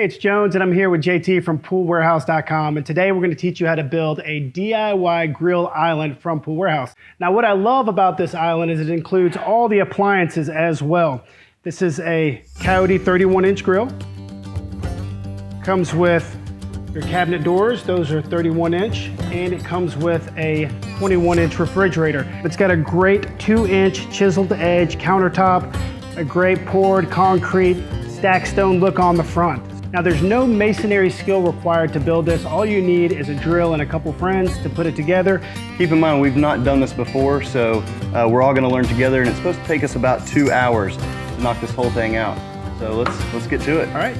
Hey, it's Jones and I'm here with JT from poolwarehouse.com, and today we're going to teach you how to build a DIY grill island from Pool Warehouse. Now what I love about this island is it includes all the appliances as well. This is a Coyote 31-inch grill. Comes with your cabinet doors, those are 31-inch, and it comes with a 21-inch refrigerator. It's got a great 2-inch chiseled edge countertop, a great poured concrete stacked stone look on the front. Now there's no masonry skill required to build this. All you need is a drill and a couple friends to put it together. Keep in mind, we've not done this before, so we're all gonna learn together, and it's supposed to take us about 2 hours to knock this whole thing out. So let's get to it. All right.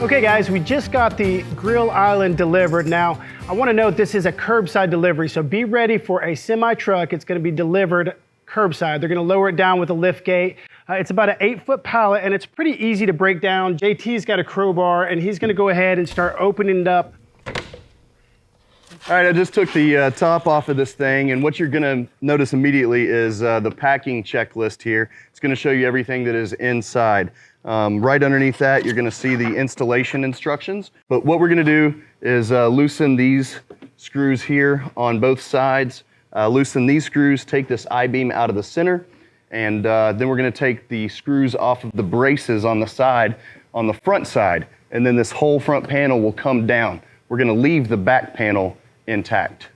Okay guys, we just got the grill island delivered. Now, I wanna note this is a curbside delivery, so be ready for a semi-truck. It's gonna be delivered curbside. They're gonna lower it down with a lift gate. It's about an 8-foot pallet, and it's pretty easy to break down. JT's got a crowbar, and he's gonna go ahead and start opening it up. All right, I just took the top off of this thing, and what you're gonna notice immediately is the packing checklist here. It's gonna show you everything that is inside. Right underneath that, you're gonna see the installation instructions. But what we're gonna do is loosen these screws here on both sides, loosen these screws, take this I-beam out of the center, and then we're gonna take the screws off of the braces on the side, on the front side, and then this whole front panel will come down. We're gonna leave the back panel intact.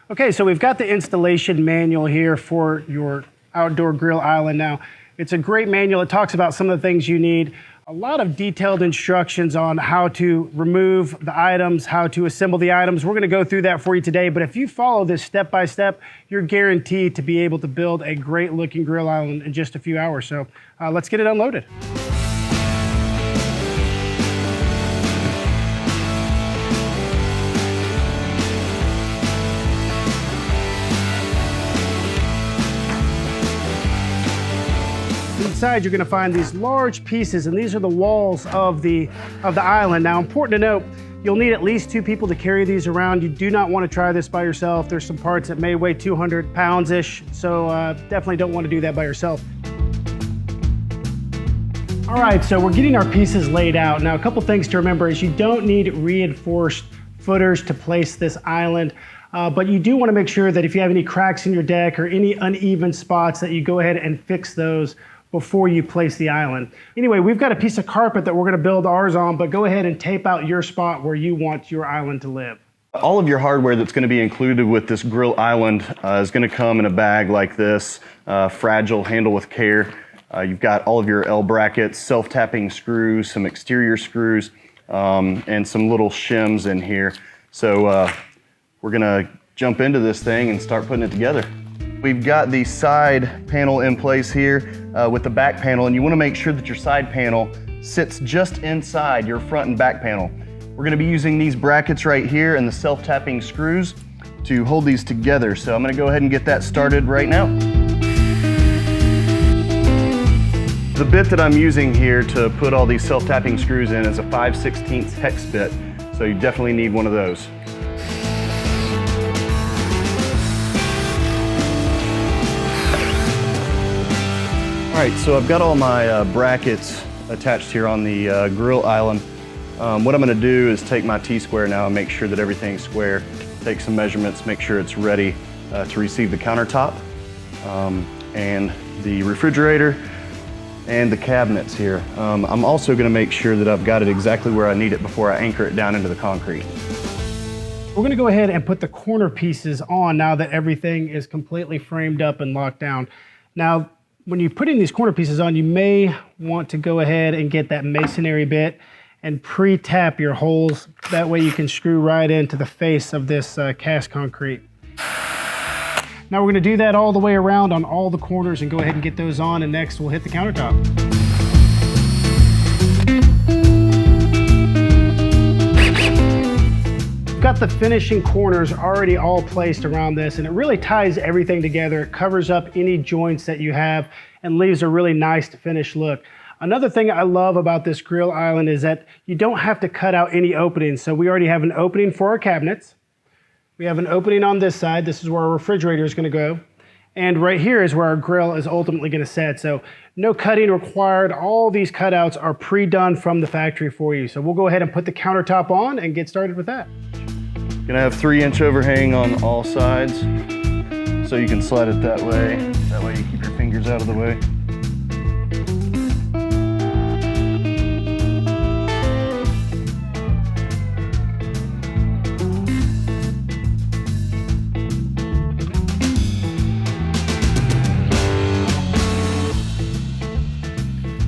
Okay, so we've got the installation manual here for your outdoor grill island. Now, it's a great manual. It talks about some of the things you need. A lot of detailed instructions on how to remove the items, how to assemble the items. We're gonna go through that for you today, but if you follow this step by step, you're guaranteed to be able to build a great looking grill island in just a few hours. So let's get it unloaded. Inside, you're going to find these large pieces, and these are the walls of the island. Now, important to note, you'll need at least 2 people to carry these around. You do not want to try this by yourself. There's some parts that may weigh 200 pounds-ish, so definitely don't want to do that by yourself. All right, so we're getting our pieces laid out. Now, a couple things to remember is you don't need reinforced footers to place this island. But you do want to make sure that if you have any cracks in your deck or any uneven spots that you go ahead and fix those before you place the island. Anyway, we've got a piece of carpet that we're going to build ours on, but go ahead and tape out your spot where you want your island to live. All of your hardware that's going to be included with this grill island is going to come in a bag like this, fragile, handle with care. You've got all of your L brackets, self-tapping screws, some exterior screws, and some little shims in here. So we're going to jump into this thing and start putting it together. We've got the side panel in place here with the back panel, and you want to make sure that your side panel sits just inside your front and back panel. We're going to be using these brackets right here and the self-tapping screws to hold these together. So I'm going to go ahead and get that started right now. The bit that I'm using here to put all these self-tapping screws in is a 5/16 hex bit, so you definitely need one of those. All right, so I've got all my brackets attached here on the grill island. What I'm gonna do is take my T-square now and make sure that everything's square, take some measurements, make sure it's ready to receive the countertop and the refrigerator and the cabinets here. I'm also gonna make sure that I've got it exactly where I need it before I anchor it down into the concrete. We're gonna go ahead and put the corner pieces on now that everything is completely framed up and locked down. Now, when you're putting these corner pieces on, you may want to go ahead and get that masonry bit and pre-tap your holes. That way you can screw right into the face of this cast concrete. Now we're gonna do that all the way around on all the corners and go ahead and get those on, and next we'll hit the countertop. Got the finishing corners already all placed around this, and it really ties everything together. It covers up any joints that you have and leaves a really nice finished look. Another thing I love about this grill island is that you don't have to cut out any openings. So we already have an opening for our cabinets. We have an opening on this side. This is where our refrigerator is going to go. And right here is where our grill is ultimately going to set. So no cutting required. All these cutouts are pre-done from the factory for you. So we'll go ahead and put the countertop on and get started with that. Gonna have 3-inch overhang on all sides, so you can slide it that way. That way you keep your fingers out of the way.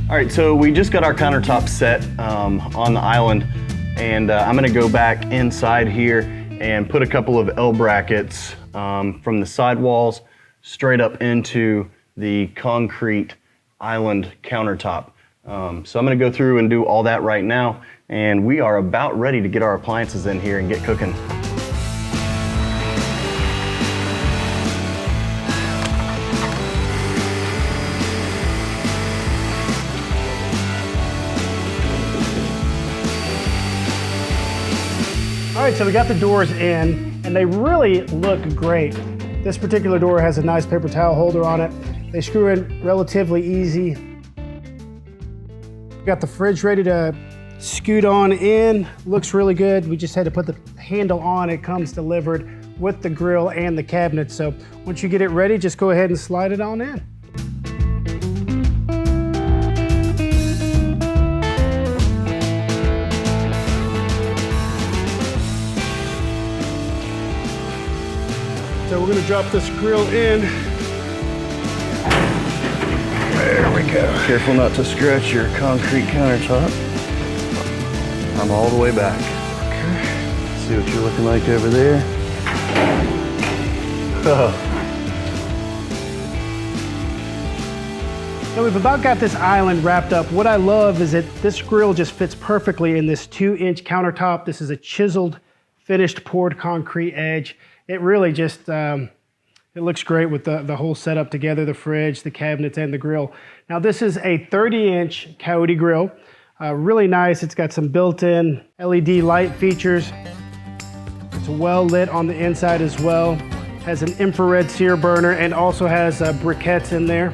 All right, so we just got our countertop set on the island, and I'm gonna go back inside here and put a couple of L brackets from the sidewalls straight up into the concrete island countertop. So I'm gonna go through and do all that right now, and we are about ready to get our appliances in here and get cooking. All right, so we got the doors in, and they really look great. This particular door has a nice paper towel holder on it. They screw in relatively easy. Got the fridge ready to scoot on in. Looks really good. We just had to put the handle on. It comes delivered with the grill and the cabinet. So once you get it ready, just go ahead and slide it on in. So we're gonna drop this grill in. There we go. Careful not to scratch your concrete countertop. I'm all the way back. Okay. See what you're looking like over there. So we've about got this island wrapped up. What I love is that this grill just fits perfectly in this 2-inch countertop. This is a chiseled, finished poured concrete edge. It really just, it looks great with the whole setup together, the fridge, the cabinets, and the grill. Now this is a 30-inch Coyote grill. Really nice. It's got some built-in LED light features. It's well lit on the inside as well. Has an infrared sear burner and also has briquettes in there.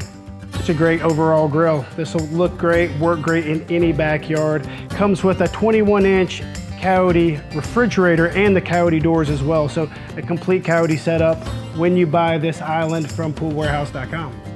It's a great overall grill. This will look great, work great in any backyard. Comes with a 21-inch Coyote refrigerator and the Coyote doors as well. So a complete Coyote setup when you buy this island from poolwarehouse.com.